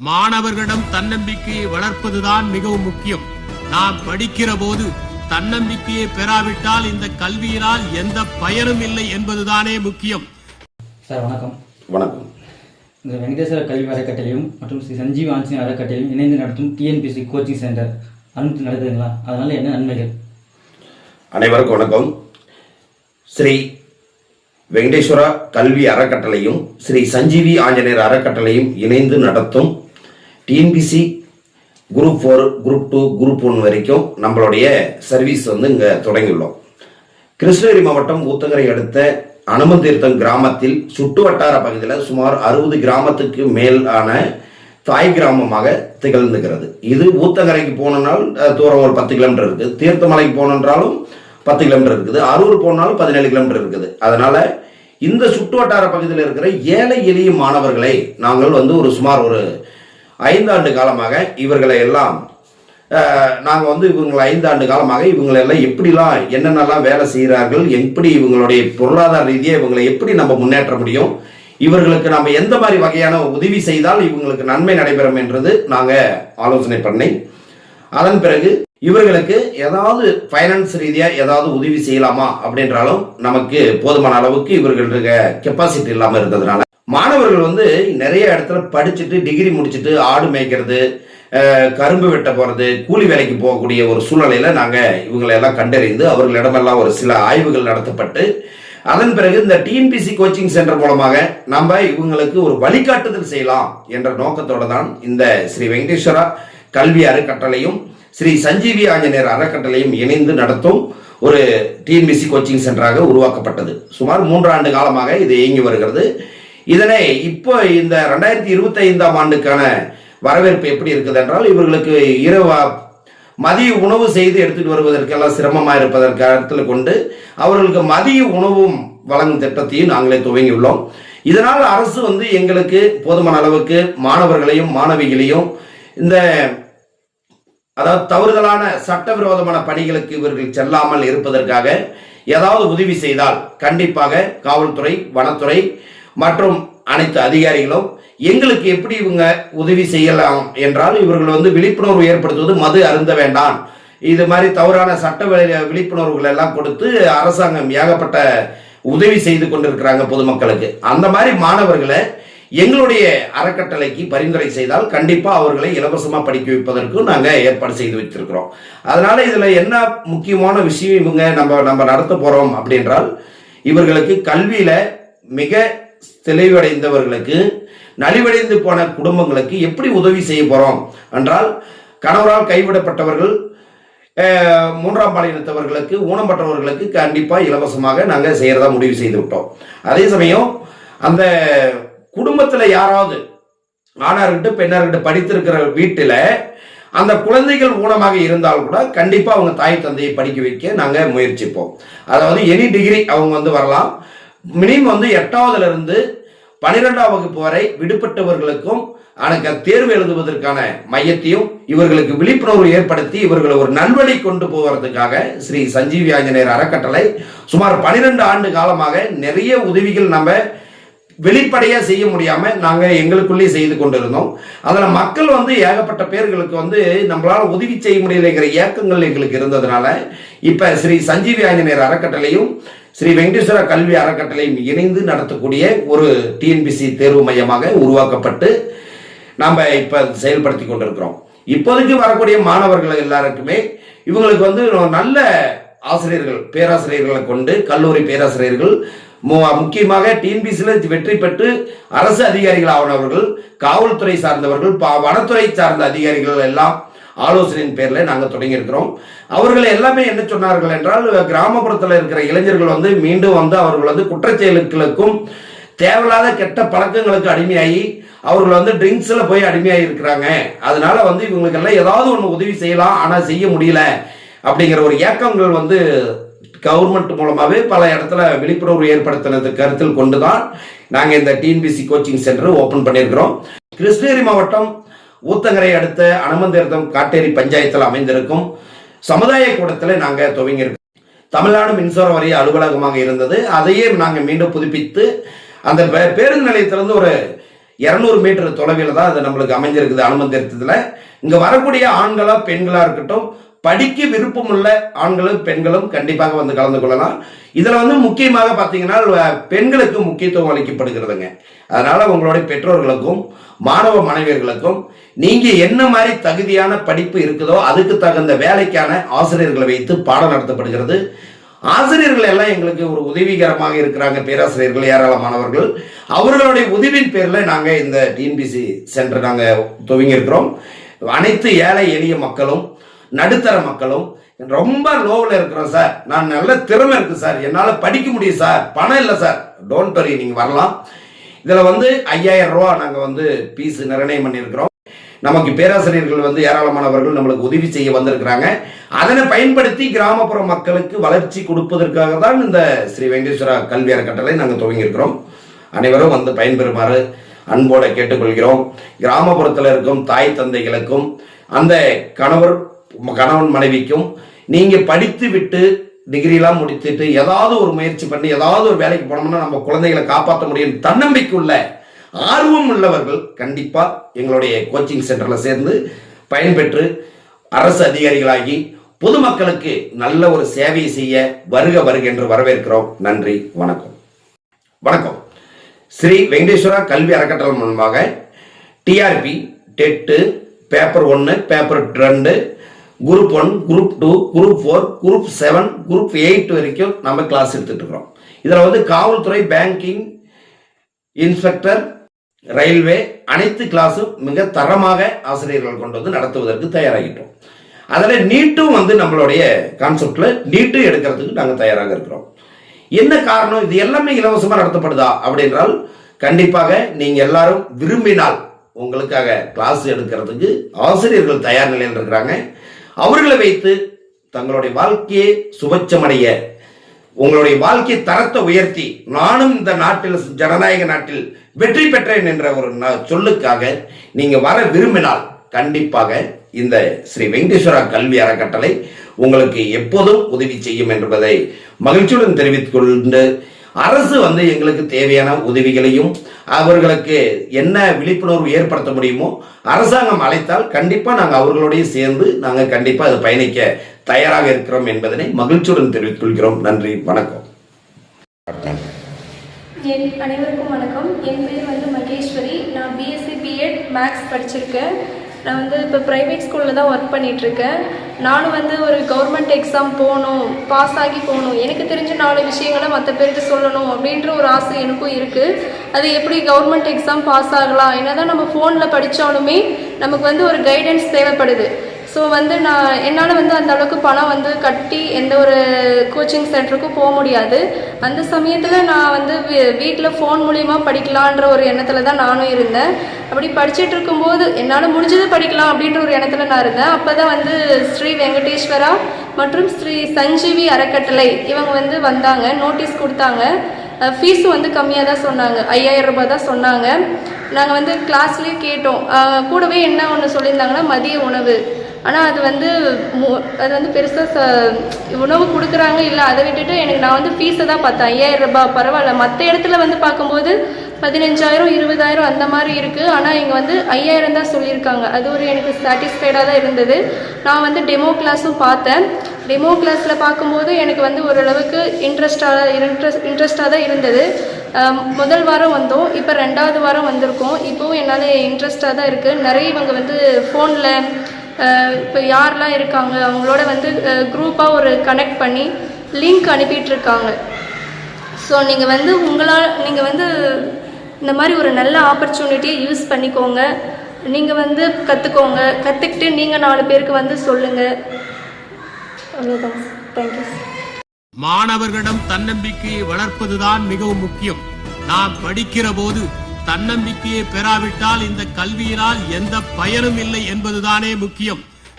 மாணவர்களிடம் தன்னம்பிக்கையை வளர்ப்பதுதான் மிகவும் முக்கியம். நாம் படிக்கிற போது தன்னம்பிக்கையை பெறாவிட்டால் இந்த கல்வியினால் எந்த பயனும் இல்லை என்பதுதானே முக்கியம். சார் வணக்கம். வணக்கம். இந்த வெங்கடேஸ்வர கல்வி அறக்கட்டளையும் மற்றும் ஸ்ரீ சஞ்சீவி ஆஞ்சநேயர் அறக்கட்டளையும் இணைந்து நடத்தும் டிஎன்பிஎஸ்சி கோச்சிங் சென்டர் அனுமதி நடக்குதுங்களா? அதனால என்ன நன்மைகள்? அனைவருக்கும் வணக்கம். ஸ்ரீ வெங்கடேஸ்வர கல்வி அறக்கட்டளையும் ஸ்ரீ சஞ்சீவி ஆஞ்சநேயர் அறக்கட்டளையும் இணைந்து நடத்தும் டிஎன்பிஎஸ்சி குரூப் 4, குரூப் 2, குரூப் 1 வரைக்கும் நம்மளுடைய சர்வீஸ் இங்கே தொடங்கியுள்ளோம். கிருஷ்ணகிரி மாவட்டம் ஊத்தங்கரை அடுத்த அனுமந்தீர்த்தம் கிராமத்தில் சுற்று வட்டார பகுதியில் சுமார் 60 கிராமத்துக்கு மேலான தாய் கிராமமாக திகழ்ந்துகிறது. இது ஊத்தங்கரைக்கு போனால் தூரம் ஒரு 10 கிலோமீட்டர் இருக்குது. தீர்த்தமலைக்கு போனென்றாலும் 10 கிலோமீட்டர் இருக்குது. அரூர் போனாலும் 17 கிலோமீட்டர் இருக்குது. அதனால இந்த சுற்று வட்டார பகுதியில் இருக்கிற ஏழை எளிய மாணவர்களை நாங்கள் ஒரு சுமார் ஒரு 5 ஆண்டு காலமாக இவர்களை எல்லாம் நாங்கள் இவங்களை 5 ஆண்டு காலமாக இவங்களெல்லாம் எப்படிலாம் என்னென்னலாம் வேலை செய்கிறார்கள், எப்படி இவங்களுடைய பொருளாதார ரீதியாக இவங்களை எப்படி நம்ம முன்னேற்ற முடியும், இவர்களுக்கு நம்ம எந்த மாதிரி வகையான உதவி செய்தால் இவங்களுக்கு நன்மை நடைபெறும் என்றது நாங்கள் ஆலோசனை பண்ணி அதன் பிறகு இவர்களுக்கு ஏதாவது ஃபைனான்ஸ் ரீதியாக ஏதாவது உதவி செய்யலாமா அப்படின்றாலும் நமக்கு போதுமான அளவுக்கு இவர்களுக்கு கெப்பாசிட்டி இல்லாமல் இருந்ததுனால மாணவர்கள் நிறைய இடத்துல படிச்சுட்டு டிகிரி முடிச்சுட்டு ஆடு மேய்க்கிறது, கரும்பு வெட்ட போகிறது, கூலி வேலைக்கு போகக்கூடிய ஒரு சூழ்நிலையில் நாங்கள் இவங்களெல்லாம் கண்டறிந்து அவர்களிடமெல்லாம் ஒரு சில ஆய்வுகள் நடத்தப்பட்டு அதன் பிறகு இந்த டிஎன்பிஎஸ்சி கோச்சிங் சென்டர் மூலமாக நம்ம இவங்களுக்கு ஒரு வழிகாட்டுதல் செய்யலாம் என்ற நோக்கத்தோடு தான் இந்த ஸ்ரீ வெங்கடேஸ்வரா கல்வி அறக்கட்டளையும் ஸ்ரீ சஞ்சீவி ஆஞ்சநேயர் அறக்கட்டளையும் இணைந்து நடத்தும் ஒரு டிஎன்பிஎஸ்சி கோச்சிங் சென்டராக உருவாக்கப்பட்டது. சுமார் 3 ஆண்டு காலமாக இது இயங்கி வருகிறது. இதனை இப்போ இந்த 2025ஆம் ஆண்டுக்கான வரவேற்பு எப்படி இருக்குது என்றால் இவர்களுக்கு மதிய உணவு செய்து எடுத்துட்டு வருவதற்கெல்லாம் சிரமமாக இருப்பதற்கு கருத்தில் கொண்டு அவர்களுக்கு மதிய உணவும் வழங்கும் திட்டத்தையும் நாங்களே துவங்கியுள்ளோம். இதனால் அரசு எங்களுக்கு போதுமான அளவுக்கு மாணவர்களையும் மாணவிகளையும் இந்த அதாவது தவறுதலான சட்டவிரோதமான பணிகளுக்கு இவர்கள் செல்லாமல் இருப்பதற்காக ஏதாவது உதவி செய்தால் கண்டிப்பாக காவல்துறை, வனத்துறை மற்றும் அனைத்து அதிகாரிகளும் எங்களுக்கு எப்படி இவங்க உதவி செய்யலாம் என்றால் இவர்கள் விழிப்புணர்வு ஏற்படுத்துவது மது அருந்த வேண்டாம், இது மாதிரி தவறான சட்ட விழிப்புணர்வுகள் எல்லாம் கொடுத்து அரசாங்கம் ஏகப்பட்ட உதவி செய்து கொண்டிருக்கிறாங்க பொதுமக்களுக்கு. அந்த மாதிரி மாணவர்களை எங்களுடைய அறக்கட்டளைக்கு பரிந்துரை செய்தால் கண்டிப்பா அவர்களை இலவசமா படிக்க வைப்பதற்கு நாங்க ஏற்பாடு செய்து வச்சிருக்கிறோம். அதனால இதுல என்ன முக்கியமான விஷயம் இவங்க நம்ம நடத்த போறோம் அப்படின்றால் இவர்களுக்கு கல்வியில மிக தெளிவடைந்தவர்களுக்கு நலிவடைந்து போன குடும்பங்களுக்கு எப்படி உதவி செய்ய போறோம் என்றால் கணவரால் கைவிடப்பட்டவர்கள், 3ஆம் பாலினத்தவர்களுக்கு, ஊனப்பட்டவர்களுக்கு கண்டிப்பா இலவசமாக நாங்கள் செய்யறதா முடிவு செய்து விட்டோம். அதே சமயம் அந்த குடும்பத்தில் யாராவது ஆணார்கிட்ட பெண்ணார்கிட்ட படித்திருக்கிற வீட்டில் அந்த குழந்தைகள் ஊனமாக இருந்தால் கூட கண்டிப்பா அவங்க தாய் தந்தையை படிக்க வைக்க நாங்கள் முயற்சிப்போம். அதாவது எனி டிகிரி அவங்க வரலாம். மினிமம் 8ஆவதுல இருந்து 12ஆம் வகுப்பு வரை விடுபட்டவர்களுக்கும் தேர்வு எழுதுவதற்கான மையத்தையும் இவர்களுக்கு விழிப்புணர்வு ஏற்படுத்தி இவர்களை ஒரு நல்வழி கொண்டு போவதற்காக ஸ்ரீ சஞ்சீவி ஆஞ்சநேயர் அறக்கட்டளை சுமார் 12 ஆண்டு காலமாக நிறைய உதவிகள் நம்ம வெளிப்படையா செய்ய முடியாம நாங்க எங்களுக்குள்ளே செய்து கொண்டிருந்தோம். அதுல மக்கள் ஏகப்பட்ட பேர்களுக்கு நம்மளால உதவி செய்ய முடியலைங்கிற ஏக்கங்கள் எங்களுக்கு இருந்ததுனால இப்ப ஸ்ரீ சஞ்சீவி ஆஞ்சநேயர் அறக்கட்டளையும் ஸ்ரீ வெங்கடேஸ்வர கல்வி அறக்கட்டளையும் இணைந்து நடத்தக்கூடிய ஒரு டிஎன்பிஎஸ்சி தேர்வு மையமாக உருவாக்கப்பட்டு நாம இப்ப செயல்படுத்தி கொண்டிருக்கிறோம். இப்போதைக்கு வரக்கூடிய மாணவர்கள் எல்லாருக்குமே இவங்களுக்கு நல்ல ஆசிரியர்கள், பேராசிரியர்களை கொண்டு கல்லூரி பேராசிரியர்கள், முக்கியமாக டிஎன்பிஎஸ்சியில் வெற்றி பெற்று அரசு அதிகாரிகள் ஆனவர்கள், காவல்துறை சார்ந்தவர்கள், வனத்துறை சார்ந்த அதிகாரிகள் எல்லாம் ஆலோசனையின் பேரில் நாங்கள் தொடங்கி இருக்கிறோம். அவர்கள் எல்லாமே என்ன சொன்னார்கள் என்றால் கிராமப்புறத்தில் இருக்கிற இளைஞர்கள் மீண்டும் அவர்கள் குற்றச்செயலுக்கும் தேவையில்லாத கெட்ட பழக்கங்களுக்கு அடிமையாகி அவர்கள் ட்ரிங்க்ஸ்ல போய் அடிமையாகி இருக்கிறாங்க. அதனால இவங்களுக்கு எல்லாம் ஏதாவது ஒன்று உதவி செய்யலாம், ஆனால் செய்ய முடியல அப்படிங்கிற ஒரு ஏக்கங்கள் கவர்மெண்ட் மூலமாகவே பல இடத்துல விழிப்புணர்வு ஏற்படுத்தினது கருத்தில் கொண்டுதான் நாங்கள் இந்த டிஎன்பிஎஸ்சி கோச்சிங் சென்டர் ஓபன் பண்ணியிருக்கிறோம். கிருஷ்ணகிரி மாவட்டம் ஊத்தங்கரை அடுத்த அனுமந்தீர்த்தம் காட்டேரி பஞ்சாயத்தில் அமைந்திருக்கும் சமுதாய கூடத்தில் நாங்கள் துவங்கியிருக்கோம். தமிழ்நாடு மின்சார வாரிய அலுவலகமாக இருந்தது. அதையே நாங்கள் மீண்டும் புதுப்பித்து அந்த பேருந்து நிலையத்திலிருந்து ஒரு 200 மீட்டர் தொலைவில் தான் அது நம்மளுக்கு அமைஞ்சிருக்குது அனுமந்தீர்த்தத்துல. இங்க வரக்கூடிய ஆண்களா பெண்களா இருக்கட்டும், படிக்க விருப்பம் உள்ள ஆண்களும் பெண்களும் கண்டிப்பாக வந்து கலந்து கொள்ளலாம். இதுல வந்து முக்கியமாக பாத்தீங்கன்னா பெண்களுக்கு முக்கியத்துவம் அளிக்கப்படுகிறதுங்க. அதனால உங்களுடைய பெற்றோர்களுக்கும் மாணவ மாணவியர்களுக்கும் நீங்க என்ன மாதிரி தகுதியான படிப்பு இருக்குதோ அதுக்கு தகுந்த வேலைக்கான ஆசிரியர்களை வைத்து பாடம் நடத்தப்படுகிறது. ஆசிரியர்கள் எல்லாம் எங்களுக்கு ஒரு உதவிகரமாக இருக்கிறாங்க. பேராசிரியர்கள் ஏராளமானவர்கள், அவர்களுடைய உதவியின் பேர்ல நாங்க இந்த டிஎன்பிசி சென்டர் நாங்க துவங்கி இருக்கிறோம். அனைத்து ஏழை எளிய மக்களும் நடுத்தர மக்களும் ரொம்ப லோவில் இருக்கிறோம் சார், நான் நல்ல திறமை இருக்கு சார், என்னால படிக்க முடியும் சார், பணம் இல்லை சார், டோன்ட் வரி, நீங்க வரலாம். இதுல வந்து 5000 ரூபா நாங்க வந்து பீஸ் நிர்ணயம் பண்ணியிருக்கிறோம். நமக்கு பேராசிரியர்கள் வந்து ஏராளமானவர்கள் நம்மளுக்கு உதவி செய்ய வந்திருக்கிறாங்க. அதனை பயன்படுத்தி கிராமப்புற மக்களுக்கு வளர்ச்சி கொடுப்பதற்காக தான் இந்த ஸ்ரீ வெங்கடேஸ்வரா கல்வி அறக்கட்டளை நாங்கள் துவங்கி இருக்கிறோம். அனைவரும் வந்து பயன்பெறுமாறு அன்போட கேட்டுக்கொள்கிறோம். கிராமப்புறத்தில் இருக்கும் தாய் தந்தைகளுக்கும் அந்த கணவன் மனைவிக்கும் நீங்க படித்து விட்டு டிகிரிலாம் முடித்துட்டு ஏதாவது ஒரு முயற்சி பண்ணி ஏதாவது ஒரு வேலைக்கு போனோம்னா நம்ம குழந்தைகளை காப்பாற்ற முடியும் தன்னம்பிக்கை உள்ள ஆர்வம் உள்ளவர்கள் கண்டிப்பா எங்களுடைய கோச்சிங் சென்டர்ல சேர்ந்து பயன்பெற்று அரசு அதிகாரிகளாகி பொதுமக்களுக்கு நல்ல ஒரு சேவை செய்ய வருக வருக என்று வரவேற்கிறோம். நன்றி, வணக்கம். வணக்கம். ஸ்ரீ வெங்கடேஸ்வரா கல்வி அறக்கட்டளை மூலமாக TRB, TET, paper 1, paper 2, group 1, group 2, group 4, group 7, group 8 வரைக்கும் நம்ம கிளாஸ் எடுத்துட்டு இருக்கிறோம். இதுல வந்து காவல்துறை, பேங்கிங், இன்ஸ்பெக்டர், ரயில்வே அனைத்து கிளாஸும் மிக தரமாக ஆசிரியர்கள் கொண்டு வந்து நடத்துவதற்கு தயாராகிட்டோம். அதில் நீட்டும் வந்து நம்மளுடைய கான்செப்ட்ல நீட்டு எடுக்கிறதுக்கு நாங்கள் தயாராக இருக்கிறோம். என்ன காரணம்? இது எல்லாமே இலவசமாக நடத்தப்படுதா அப்படின்றால் கண்டிப்பாக நீங்க எல்லாரும் விரும்பினால் உங்களுக்காக கிளாஸ் எடுக்கிறதுக்கு ஆசிரியர்கள் தயார் நிலையில் இருக்கிறாங்க. அவர்களை வைத்து தங்களுடைய வாழ்க்கையை சுபட்சமடைய, உங்களுடைய வாழ்க்கை தரத்தை உயர்த்தி, நானும் இந்த நாட்டில் ஜனநாயக நாட்டில் வெற்றி பெற்றேன் என்ற ஒரு சொல்லுக்காக நீங்க வர விரும்பினால் கண்டிப்பாக இந்த ஸ்ரீ வெங்கடேஸ்வரா கல்வி அறக்கட்டளை உங்களுக்கு எப்போதும் உதவி செய்யும் என்பதை மகிழ்ச்சியுடன் தெரிவித்துக் கொண்டு, அரசு வந்து எங்களுக்கு தேவையான உதவிகளையும் அவர்களுக்கு என்ன விழிப்புணர்வு ஏற்படுத்த முடியுமோ அரசாங்கம் அழைத்தால் கண்டிப்பா நாங்கள் அவர்களோடய சேர்ந்து நாங்கள் கண்டிப்பா அதை பயணிக்க தயாராக இருக்கிறோம் என்பதனை மகிழ்ச்சியுடன் தெரிவித்துக் கொள்கிறோம். நன்றி, வணக்கம். அனைவருக்கும் வணக்கம். என் பேர் வந்து மகேஸ்வரி. நான் பிஎஸ்சி பிஎட் மேக்ஸ் படிச்சிருக்கேன். நான் வந்து இப்போ ப்ரைவேட் ஸ்கூலில் தான் ஒர்க் பண்ணிகிட்ருக்கேன். நானும் வந்து ஒரு கவர்மெண்ட் எக்ஸாம் போகணும், பாஸ் ஆகி போகணும், எனக்கு தெரிஞ்ச 4 விஷயங்களை மற்ற பேருக்கு சொல்லணும் அப்படின்ற ஒரு ஆசை எனக்கும் இருக்குது. அது எப்படி கவர்மெண்ட் எக்ஸாம் பாஸ் ஆகலாம்? என்ன தான் நம்ம ஃபோனில் படித்தாலுமே நமக்கு வந்து ஒரு கைடன்ஸ் தேவைப்படுது. ஸோ வந்து என்னால் வந்து அந்த அளவுக்கு பணம் வந்து கட்டி எந்த ஒரு கோச்சிங் சென்டருக்கும் போக முடியாது. அந்த சமயத்தில் நான் வந்து வீட்டில் ஃபோன் மூலிமா படிக்கலான்ற ஒரு எண்ணத்தில் தான் நானும் இருந்தேன். அப்படி படிச்சுட்டு இருக்கும்போது என்னால் முடிஞ்சது படிக்கலாம் அப்படின்ற ஒரு எண்ணத்தில் நான் இருந்தேன். அப்போ தான் வந்து ஸ்ரீ வெங்கடேஸ்வரா மற்றும் ஸ்ரீ சஞ்சீவி அறக்கட்டளை இவங்க வந்து வந்தாங்க, நோட்டீஸ் கொடுத்தாங்க. ஃபீஸும் வந்து கம்மியாக தான் சொன்னாங்க, 5000 ரூபாய் தான் சொன்னாங்க. நாங்கள் வந்து கிளாஸ்லேயே கேட்டோம். கூடவே என்ன ஒன்று சொல்லியிருந்தாங்கன்னா மதிய உணவு. ஆனால் அது வந்து பெருசாக உணவு கொடுக்குறாங்க இல்லை, அதை விட்டுட்டு நான் வந்து ஃபீஸை தான் பார்த்தேன். 5000 ரூபாய் பரவாயில்ல. மற்ற இடத்துல வந்து பார்க்கும்போது 15,000 20,000 அந்த மாதிரி இருக்குது. ஆனால் இங்கே வந்து 5000 தான் சொல்லியிருக்காங்க. அது ஒரு எனக்கு சாட்டிஸ்ஃபைடாக தான் இருந்தது. நான் வந்து டெமோ கிளாஸும் பார்த்தேன். டெமோ கிளாஸில் பார்க்கும்போது எனக்கு வந்து ஓரளவுக்கு இன்ட்ரெஸ்டாக தான் இருந்தது. முதல் வாரம் வந்தோம், இப்போ 2வது வாரம் வந்திருக்கோம். இப்போவும் என்னால் இன்ட்ரெஸ்டாக தான் இருக்குது. நிறைய இவங்க வந்து ஃபோனில் இப்போ யாரெல்லாம் இருக்காங்க அவங்களோட வந்து குரூப்பாக ஒரு கனெக்ட் பண்ணி லிங்க் அனுப்பிட்டுருக்காங்க. ஸோ நீங்கள் வந்து இந்த மாதிரி ஒரு நல்ல ஆப்பர்ச்சுனிட்டியை யூஸ் பண்ணிக்கோங்க. நீங்கள் வந்து கற்றுக்கிட்டு நீங்கள் 4 பேருக்கு வந்து சொல்லுங்கள். அவ்வளோதான். தேங்க்யூ. மாணவர்களிடம் தன்னம்பிக்கையை வளர்ப்பதுதான் மிகவும் முக்கியம். நாம் படிக்கிற போது தன்னம்பிக்கையை பெறாவிட்டால் இந்த கல்வியினால் எந்த பயனும் இல்லை என்பதுதானே முக்கியம்.